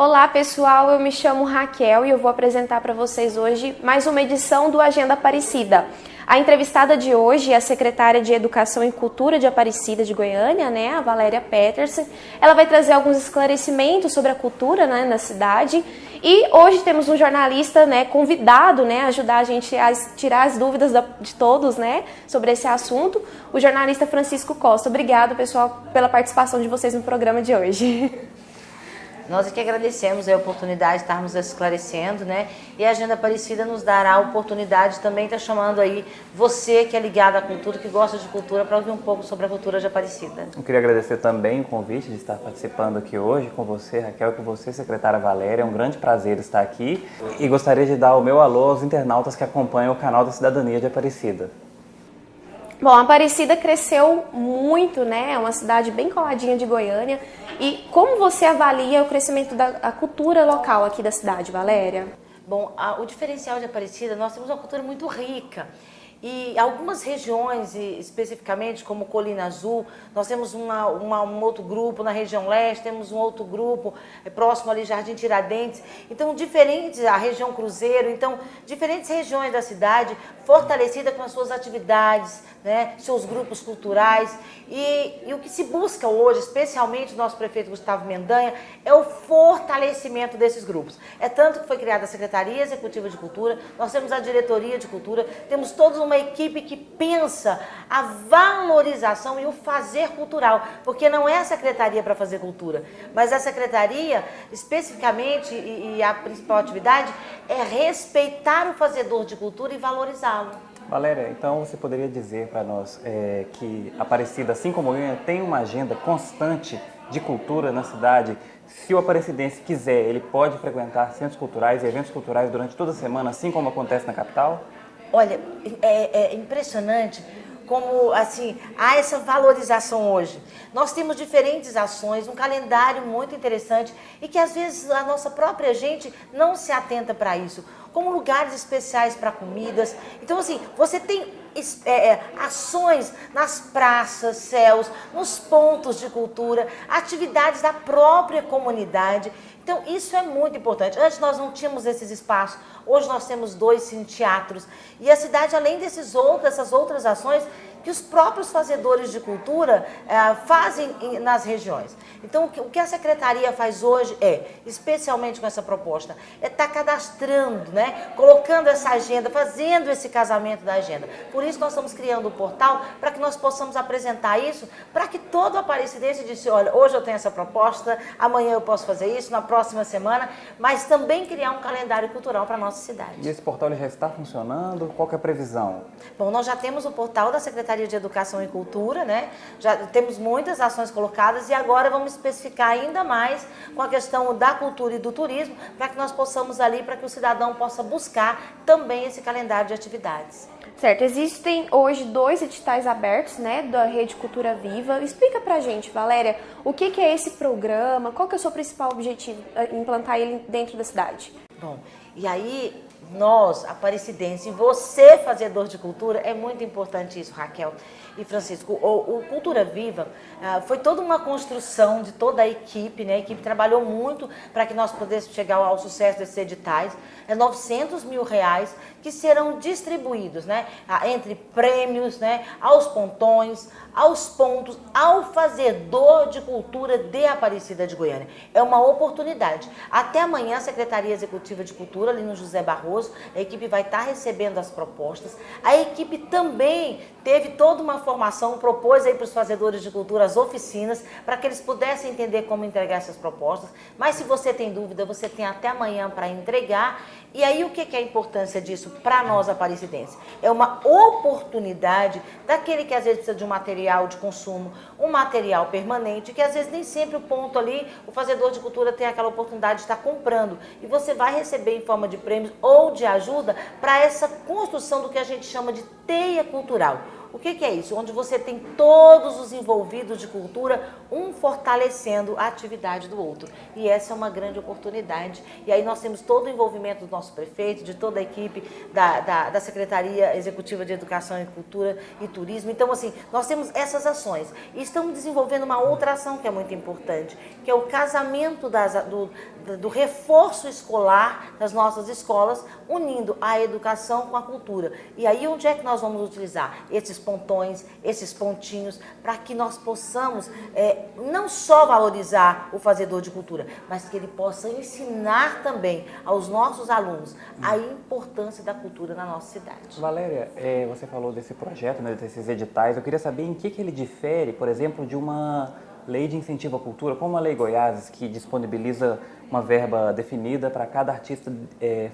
Olá pessoal, eu me chamo Raquel e eu vou apresentar para vocês hoje mais uma edição do Agenda Aparecida. A entrevistada de hoje é a secretária de Educação e Cultura de Aparecida de Goiânia, a Valéria Petersen. Ela vai trazer alguns esclarecimentos sobre a cultura na cidade. E hoje temos um jornalista convidado a ajudar a gente a tirar as dúvidas de todos sobre esse assunto, o jornalista Francisco Costa. Obrigado, pessoal, pela participação de vocês no programa de hoje. Nós aqui agradecemos a oportunidade de estarmos esclarecendo, E a Agenda Aparecida nos dará a oportunidade também de estar chamando aí você que é ligado à cultura, que gosta de cultura, para ouvir um pouco sobre a cultura de Aparecida. Eu queria agradecer também o convite de estar participando aqui hoje com você, Raquel, e com você, secretária Valéria. É um grande prazer estar aqui e gostaria de dar o meu alô aos internautas que acompanham o canal da Cidadania de Aparecida. Bom, a Aparecida cresceu muito, É uma cidade bem coladinha de Goiânia. E como você avalia o crescimento da cultura local aqui da cidade, Valéria? Bom, o diferencial de Aparecida, nós temos uma cultura muito rica. E algumas regiões, especificamente como Colina Azul, nós temos um outro grupo na região leste, temos um outro grupo próximo ali, Jardim Tiradentes. Então, a região Cruzeiro, então, diferentes regiões da cidade fortalecidas com as suas atividades, seus grupos culturais. E o que se busca hoje, especialmente o nosso prefeito Gustavo Mendanha, é o fortalecimento desses grupos. É tanto que foi criada a Secretaria Executiva de Cultura, nós temos a Diretoria de Cultura, temos todos uma equipe que pensa a valorização e o fazer cultural, porque não é a secretaria para fazer cultura, mas a secretaria, especificamente, e a principal atividade, é respeitar o fazedor de cultura e valorizá-lo. Valéria, então você poderia dizer para nós que Aparecida, assim como Goiânia, tem uma agenda constante de cultura na cidade? Se o aparecidense quiser, ele pode frequentar centros culturais e eventos culturais durante toda a semana, assim como acontece na capital? Olha, é impressionante como, assim, há essa valorização hoje. Nós temos diferentes ações, um calendário muito interessante e que, às vezes, a nossa própria gente não se atenta para isso, como lugares especiais para comidas. Então, assim, você tem ações nas praças, céus, nos pontos de cultura, atividades da própria comunidade. Então, isso é muito importante. Antes nós não tínhamos esses espaços, hoje nós temos 2 cineteatros. E a cidade, além dessas outras ações, que os próprios fazedores de cultura fazem nas regiões. Então, o que a Secretaria faz hoje especialmente com essa proposta, estar cadastrando, colocando essa agenda, fazendo esse casamento da agenda. Por isso, nós estamos criando o portal para que nós possamos apresentar isso, para que todo aparecidense disse, olha, hoje eu tenho essa proposta, amanhã eu posso fazer isso, na próxima semana, mas também criar um calendário cultural para a nossa cidade. E esse portal já está funcionando? Qual que é a previsão? Bom, nós já temos o portal da Secretaria de Educação e Cultura, Já temos muitas ações colocadas e agora vamos especificar ainda mais com a questão da cultura e do turismo, para que nós possamos ali, para que o cidadão possa buscar também esse calendário de atividades. Certo, existem hoje 2 editais abertos, da Rede Cultura Viva. Explica pra gente, Valéria, o que é esse programa, qual que é o seu principal objetivo, implantar ele dentro da cidade? Bom, e aí nós, aparecidense, você, fazedor de cultura, é muito importante isso, Raquel e Francisco. O Cultura Viva foi toda uma construção de toda a equipe, A equipe trabalhou muito para que nós pudéssemos chegar ao sucesso desses editais. É R$900 mil que serão distribuídos, entre prêmios, aos pontões, aos pontos, ao fazedor de cultura de Aparecida de Goiânia. É uma oportunidade. Até amanhã, a Secretaria Executiva de Cultura, ali no José Barroso, a equipe vai estar recebendo as propostas. A equipe também teve toda uma formação, propôs aí para os fazedores de cultura as oficinas, para que eles pudessem entender como entregar essas propostas. Mas se você tem dúvida, você tem até amanhã para entregar. E aí, o que é a importância disso para nós, aparecidenses? É uma oportunidade daquele que às vezes precisa de um material de consumo, um material permanente, que às vezes nem sempre o ponto ali, o fazedor de cultura tem aquela oportunidade de estar comprando. E você vai receber em forma de prêmios ou de ajuda para essa construção do que a gente chama de teia cultural. O que é isso? Onde você tem todos os envolvidos de cultura, um fortalecendo a atividade do outro. E essa é uma grande oportunidade. E aí nós temos todo o envolvimento do nosso prefeito, de toda a equipe da Secretaria Executiva de Educação e Cultura e Turismo. Então, assim, nós temos essas ações. E estamos desenvolvendo uma outra ação que é muito importante, que é o casamento do reforço escolar das nossas escolas, unindo a educação com a cultura. E aí, onde é que nós vamos utilizar esses pontões, esses pontinhos, para que nós possamos não só valorizar o fazedor de cultura, mas que ele possa ensinar também aos nossos alunos a importância da cultura na nossa cidade. Valéria, você falou desse projeto, né, desses editais. Eu queria saber em que ele difere, por exemplo, de uma lei de incentivo à cultura, como a Lei Goiás, que disponibiliza uma verba definida para cada artista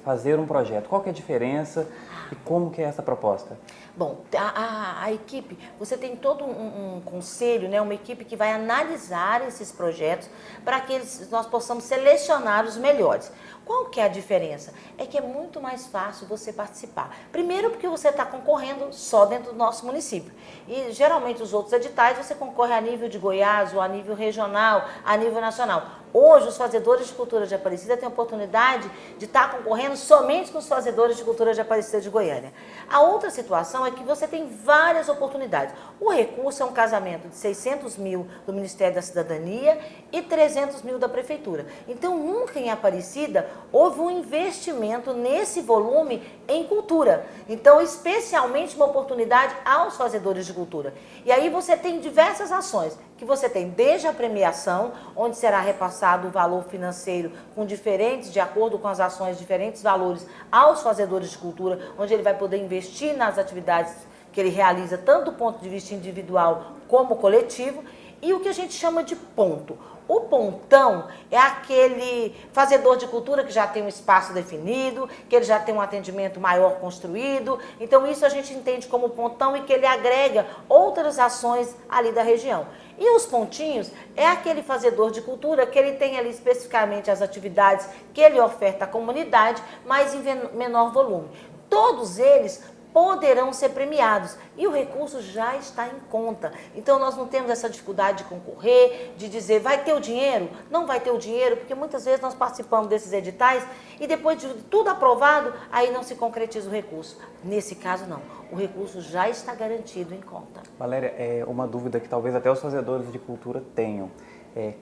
fazer um projeto. Qual que é a diferença e como que é essa proposta? Bom, a equipe, você tem todo um conselho, né, uma equipe que vai analisar esses projetos para que nós possamos selecionar os melhores. Qual que é a diferença? É que é muito mais fácil você participar. Primeiro porque você está concorrendo só dentro do nosso município. E geralmente os outros editais você concorre a nível de Goiás, ou a nível regional, a nível nacional. Hoje os fazedores de cultura de Aparecida têm a oportunidade de estar concorrendo somente com os fazedores de cultura de Aparecida de Goiânia. A outra situação é que você tem várias oportunidades. O recurso é um casamento de 600 mil do Ministério da Cidadania e 300 mil da Prefeitura. Então nunca em Aparecida houve um investimento nesse volume em cultura. Então, especialmente uma oportunidade aos fazedores de cultura. E aí você tem diversas ações, que você tem desde a premiação, onde será repassado o valor financeiro com diferentes, de acordo com as ações, diferentes valores aos fazedores de cultura, onde ele vai poder investir nas atividades que ele realiza, tanto do ponto de vista individual como coletivo, e o que a gente chama de ponto. O pontão é aquele fazedor de cultura que já tem um espaço definido, que ele já tem um atendimento maior construído. Então isso a gente entende como pontão e que ele agrega outras ações ali da região. E os pontinhos é aquele fazedor de cultura que ele tem ali especificamente as atividades que ele oferta à comunidade, mas em menor volume. Todos eles poderão ser premiados e o recurso já está em conta. Então nós não temos essa dificuldade de concorrer, de dizer vai ter o dinheiro? Não vai ter o dinheiro, porque muitas vezes nós participamos desses editais e depois de tudo aprovado, aí não se concretiza o recurso. Nesse caso não, o recurso já está garantido em conta. Valéria, uma dúvida que talvez até os fazedores de cultura tenham.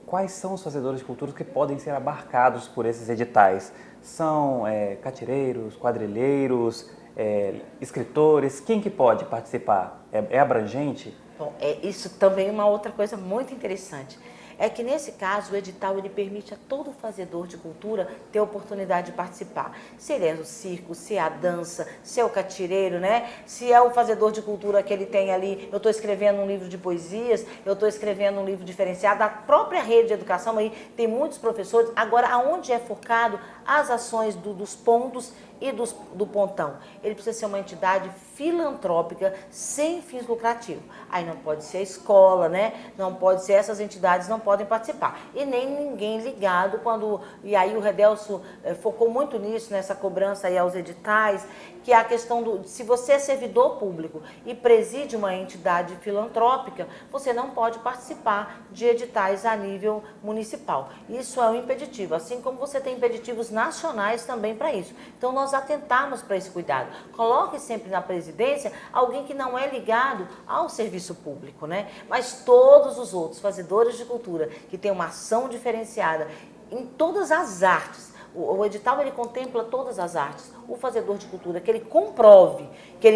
Quais são os fazedores de cultura que podem ser abarcados por esses editais? São catireiros, quadrilheiros, escritores? Quem que pode participar? É abrangente? Bom, isso também é uma outra coisa muito interessante. É que nesse caso o edital ele permite a todo fazedor de cultura ter a oportunidade de participar. Se ele é o circo, se é a dança, se é o catireiro, né? Se é o fazedor de cultura que ele tem ali, eu estou escrevendo um livro de poesias, eu estou escrevendo um livro diferenciado, a própria rede de educação aí tem muitos professores. Agora, aonde é focado as ações dos pontos e do pontão? Ele precisa ser uma entidade filantrópica sem fins lucrativos. Aí não pode ser a escola, né? Não pode ser, essas entidades não podem participar. E nem ninguém ligado e aí o Redelso focou muito nisso, nessa cobrança aí aos editais, que é a questão se você é servidor público e preside uma entidade filantrópica, você não pode participar de editais a nível municipal. Isso é um impeditivo, assim como você tem impeditivos nacionais também para isso. Então nós atentamos para esse cuidado. Coloque sempre na presidência alguém que não é ligado ao serviço público, né? Mas todos os outros fazedores de cultura que têm uma ação diferenciada em todas as artes. O edital ele contempla todas as artes. O fazedor de cultura, que ele comprove,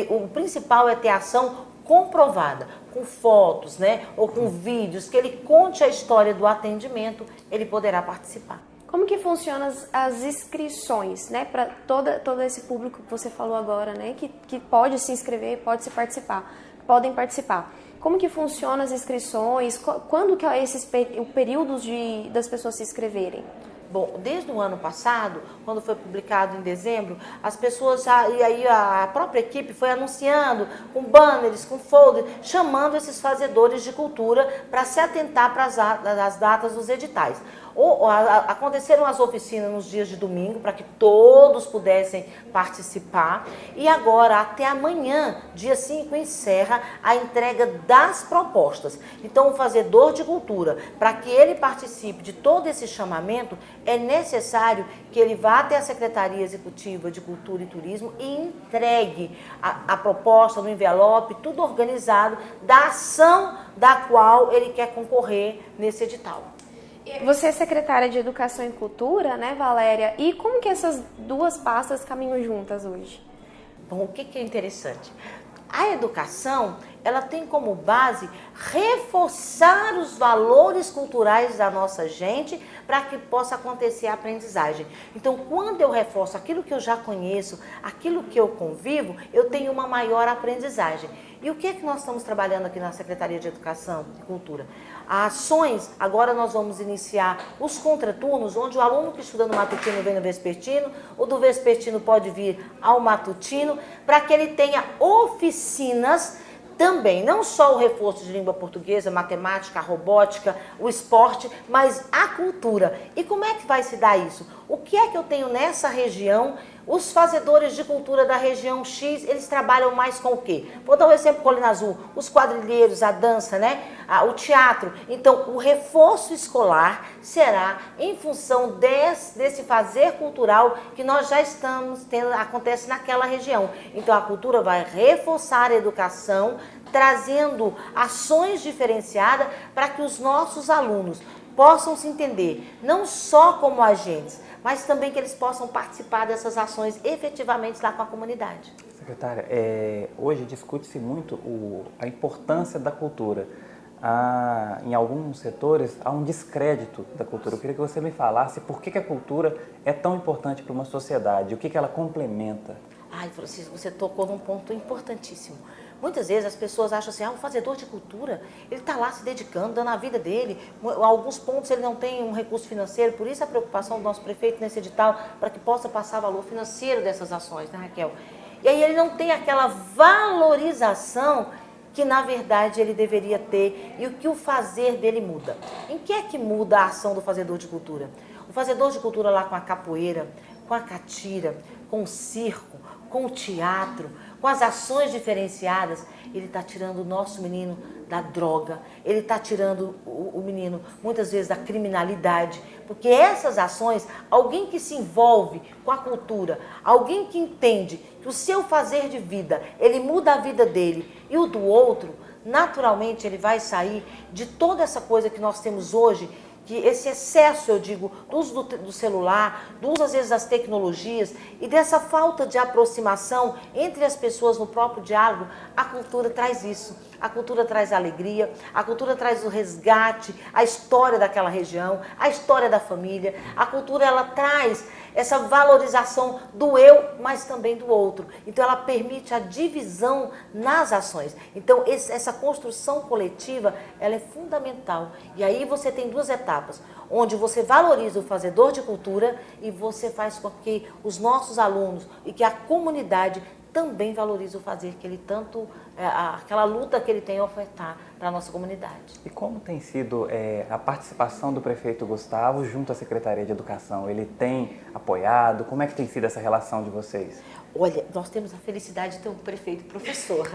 o principal é ter ação comprovada, com fotos, né, ou com vídeos, que ele conte a história do atendimento, ele poderá participar. Como que funcionam as inscrições, né, para todo esse público que você falou agora, né, que pode se inscrever, pode se participar, podem participar? Como que funcionam as inscrições? Quando que é esses períodos das pessoas se inscreverem? Bom, desde o ano passado, quando foi publicado em dezembro, as pessoas, e aí a própria equipe foi anunciando com banners, com folders, chamando esses fazedores de cultura para se atentar para as datas dos editais. Aconteceram as oficinas nos dias de domingo para que todos pudessem participar e agora até amanhã, dia 5, encerra a entrega das propostas. Então o fazedor de cultura, para que ele participe de todo esse chamamento, é necessário que ele vá até a Secretaria Executiva de Cultura e Turismo e entregue a proposta no envelope, tudo organizado, da ação da qual ele quer concorrer nesse edital. Você é secretária de Educação e Cultura, né, Valéria? E como que essas duas pastas caminham juntas hoje? Bom, o que é interessante? A educação, ela tem como base reforçar os valores culturais da nossa gente para que possa acontecer a aprendizagem. Então, quando eu reforço aquilo que eu já conheço, aquilo que eu convivo, eu tenho uma maior aprendizagem. E o que é que nós estamos trabalhando aqui na Secretaria de Educação e Cultura? Ações, agora nós vamos iniciar os contraturnos, onde o aluno que estuda no matutino vem no vespertino, o do vespertino pode vir ao matutino, para que ele tenha oficinas também, não só o reforço de língua portuguesa, matemática, robótica, o esporte, mas a cultura. E como é que vai se dar isso? O que é que eu tenho nessa região? Os fazedores de cultura da região X, eles trabalham mais com o quê? Vou dar um exemplo, Colina Azul, os quadrilheiros, a dança, né? O teatro. Então, o reforço escolar será em função desse fazer cultural que nós já estamos tendo, acontece naquela região. Então, a cultura vai reforçar a educação, trazendo ações diferenciadas para que os nossos alunos possam se entender, não só como agentes, mas também que eles possam participar dessas ações efetivamente lá com a comunidade. Secretária, hoje discute-se muito a importância da cultura. Em alguns setores há um descrédito da cultura. Eu queria que você me falasse por que a cultura é tão importante para uma sociedade, o que ela complementa. Ai, Francisco, você tocou num ponto importantíssimo. Muitas vezes as pessoas acham assim, o fazedor de cultura, ele está lá se dedicando, dando a vida dele. Em alguns pontos ele não tem um recurso financeiro, por isso a preocupação do nosso prefeito nesse edital, para que possa passar valor financeiro dessas ações, né, Raquel? E aí ele não tem aquela valorização que na verdade ele deveria ter e o que o fazer dele muda. Em que é que muda a ação do fazedor de cultura? O fazedor de cultura lá com a capoeira, com a catira, com o circo, com o teatro, com as ações diferenciadas, ele está tirando o nosso menino da droga, ele está tirando o menino, muitas vezes, da criminalidade, porque essas ações, alguém que se envolve com a cultura, alguém que entende que o seu fazer de vida, ele muda a vida dele e o do outro, naturalmente ele vai sair de toda essa coisa que nós temos hoje, que esse excesso, eu digo, do uso do celular, do uso às vezes das tecnologias e dessa falta de aproximação entre as pessoas no próprio diálogo, a cultura traz isso. A cultura traz a alegria, a cultura traz o resgate, a história daquela região, a história da família. A cultura, ela traz essa valorização do eu, mas também do outro. Então, ela permite a divisão nas ações. Então, essa construção coletiva, ela é fundamental. E aí você tem duas etapas, onde você valoriza o fazedor de cultura e você faz com que os nossos alunos e que a comunidade também valoriza o fazer que ele tanto, aquela luta que ele tem a ofertar para a nossa comunidade. E como tem sido a participação do prefeito Gustavo junto à Secretaria de Educação? Ele tem apoiado? Como é que tem sido essa relação de vocês? Olha, nós temos a felicidade de ter um prefeito professor.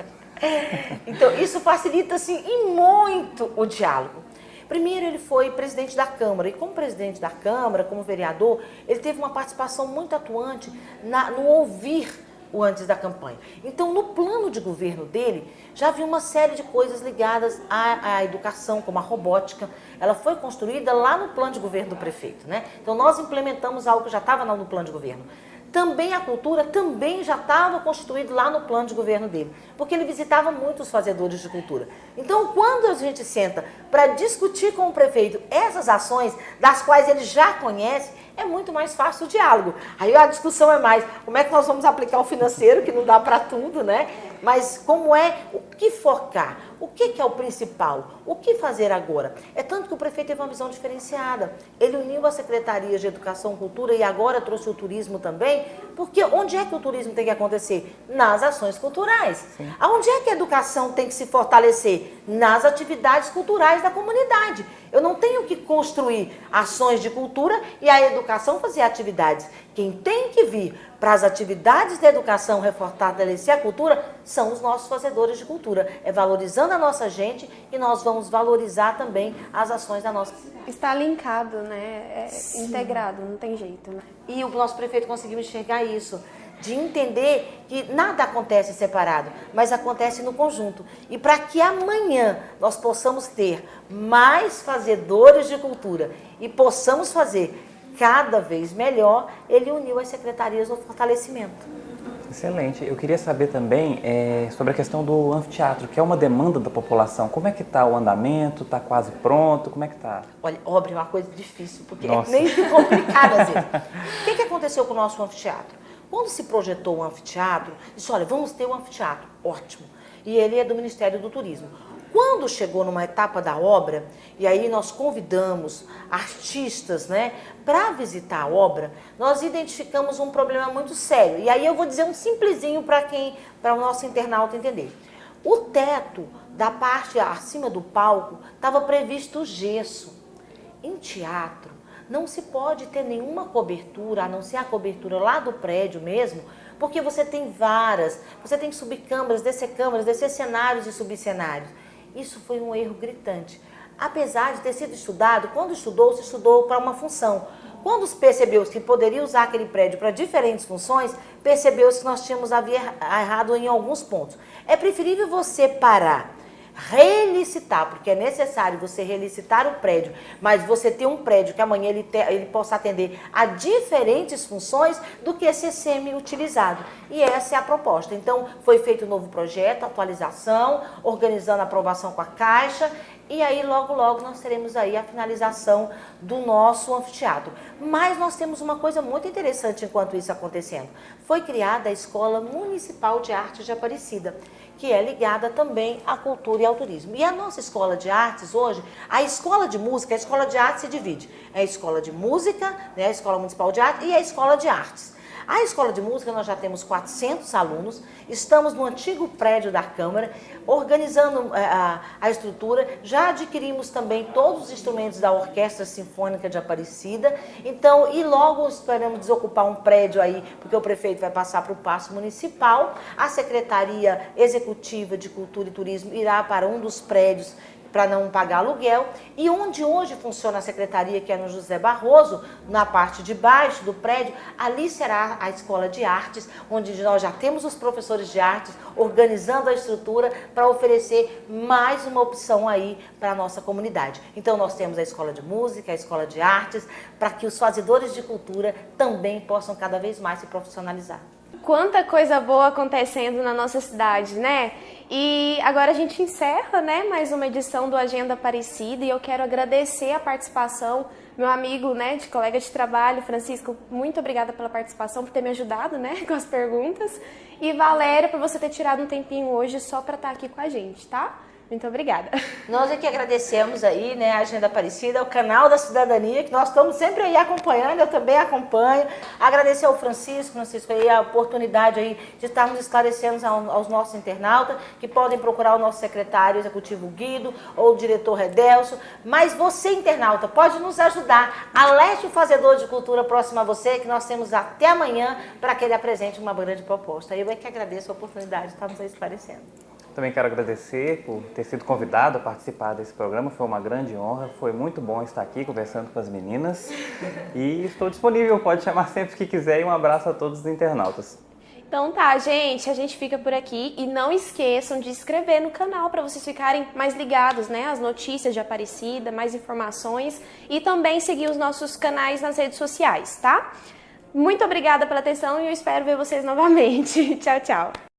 Então, isso facilita, assim, e muito o diálogo. Primeiro, ele foi presidente da Câmara, e como presidente da Câmara, como vereador, ele teve uma participação muito atuante no ouvir o antes da campanha. Então, no plano de governo dele, já havia uma série de coisas ligadas à educação, como a robótica. Ela foi construída lá no plano de governo do prefeito, né? Então, nós implementamos algo que já estava no plano de governo. Também a cultura também já estava constituído lá no plano de governo dele, porque ele visitava muitos fazedores de cultura. Então, quando a gente senta para discutir com o prefeito essas ações, das quais ele já conhece, é muito mais fácil o diálogo. Aí a discussão é mais, como é que nós vamos aplicar o financeiro, que não dá para tudo, né? Mas como é, o que focar? O que é o principal? O que fazer agora? É tanto que o prefeito teve uma visão diferenciada. Ele uniu as secretarias de Educação e Cultura e agora trouxe o turismo também, porque onde é que o turismo tem que acontecer? Nas ações culturais. Sim. Aonde é que a educação tem que se fortalecer? Nas atividades culturais da comunidade. Eu não tenho que construir ações de cultura e a educação fazer atividades. Quem tem que vir para as atividades da educação fortalecer a cultura são os nossos fazedores de cultura. É valorizando a nossa gente e nós vamos valorizar também as ações da nossa cidade. Está linkado, né? É integrado, não tem jeito, né? E o nosso prefeito conseguiu enxergar isso, de entender que nada acontece separado, mas acontece no conjunto. E para que amanhã nós possamos ter mais fazedores de cultura e possamos fazer cada vez melhor, ele uniu as secretarias no fortalecimento. Excelente. Eu queria saber também sobre a questão do anfiteatro, que é uma demanda da população. Como é que está o andamento? Está quase pronto? Como é que está? Olha, obra é uma coisa difícil, porque é nem complicado às vezes. O que aconteceu com o nosso anfiteatro? Quando se projetou o anfiteatro, disse, olha, vamos ter um anfiteatro. Ótimo. E ele é do Ministério do Turismo. Quando chegou numa etapa da obra, e aí nós convidamos artistas, né, para visitar a obra, nós identificamos um problema muito sério. E aí eu vou dizer um simplesinho para o nosso internauta entender. O teto da parte acima do palco estava previsto gesso. Em teatro, não se pode ter nenhuma cobertura, a não ser a cobertura lá do prédio mesmo, porque você tem varas, você tem que subir câmaras, descer cenários e subir cenários. Isso foi um erro gritante. Apesar de ter sido estudado, quando estudou, se estudou para uma função. Quando se percebeu que poderia usar aquele prédio para diferentes funções, percebeu-se que nós tínhamos errado em alguns pontos. É preferível você parar, relicitar, porque é necessário você relicitar o prédio, mas você ter um prédio que amanhã ele possa atender a diferentes funções do que ser semi-utilizado. E essa é a proposta. Então, foi feito um novo projeto, atualização, organizando a aprovação com a Caixa, e aí logo nós teremos aí a finalização do nosso anfiteatro. Mas nós temos uma coisa muito interessante enquanto isso acontecendo. Foi criada a Escola Municipal de Artes de Aparecida, que é ligada também à cultura e ao turismo. E a nossa escola de artes hoje, a escola de música, a escola de artes se divide. É a escola de música, né, a Escola Municipal de Arte e a escola de artes. A escola de música, nós já temos 400 alunos, estamos no antigo prédio da Câmara, organizando a estrutura, já adquirimos também todos os instrumentos da Orquestra Sinfônica de Aparecida, então, e logo esperamos desocupar um prédio aí, porque o prefeito vai passar para o Paço Municipal, a Secretaria Executiva de Cultura e Turismo irá para um dos prédios para não pagar aluguel, e onde hoje funciona a secretaria, que é no José Barroso, na parte de baixo do prédio, ali será a escola de artes, onde nós já temos os professores de artes organizando a estrutura para oferecer mais uma opção aí para a nossa comunidade. Então nós temos a escola de música, a escola de artes, para que os fazedores de cultura também possam cada vez mais se profissionalizar. Quanta coisa boa acontecendo na nossa cidade, né? E agora a gente encerra, né, mais uma edição do Agenda Aparecida, e eu quero agradecer a participação, meu amigo, né, de colega de trabalho, Francisco, muito obrigada pela participação, por ter me ajudado, né, com as perguntas. E Valéria, por você ter tirado um tempinho hoje só para estar aqui com a gente, tá? Muito obrigada. Nós é que agradecemos aí, né, a Agenda Aparecida, o canal da cidadania, que nós estamos sempre aí acompanhando, eu também acompanho. Agradecer ao Francisco aí a oportunidade aí de estarmos esclarecendo aos nossos internautas, que podem procurar o nosso secretário executivo Guido ou o diretor Redelso. Mas você, internauta, pode nos ajudar. Alerte o fazedor de cultura próximo a você, que nós temos até amanhã para que ele apresente uma grande proposta. Eu é que agradeço a oportunidade de estarmos aí esclarecendo. Também quero agradecer por ter sido convidado a participar desse programa, foi uma grande honra, foi muito bom estar aqui conversando com as meninas e estou disponível, pode chamar sempre que quiser, e um abraço a todos os internautas. Então tá, gente, a gente fica por aqui e não esqueçam de se inscrever no canal para vocês ficarem mais ligados, né, às notícias de Aparecida, mais informações, e também seguir os nossos canais nas redes sociais, tá? Muito obrigada pela atenção e eu espero ver vocês novamente. Tchau, tchau!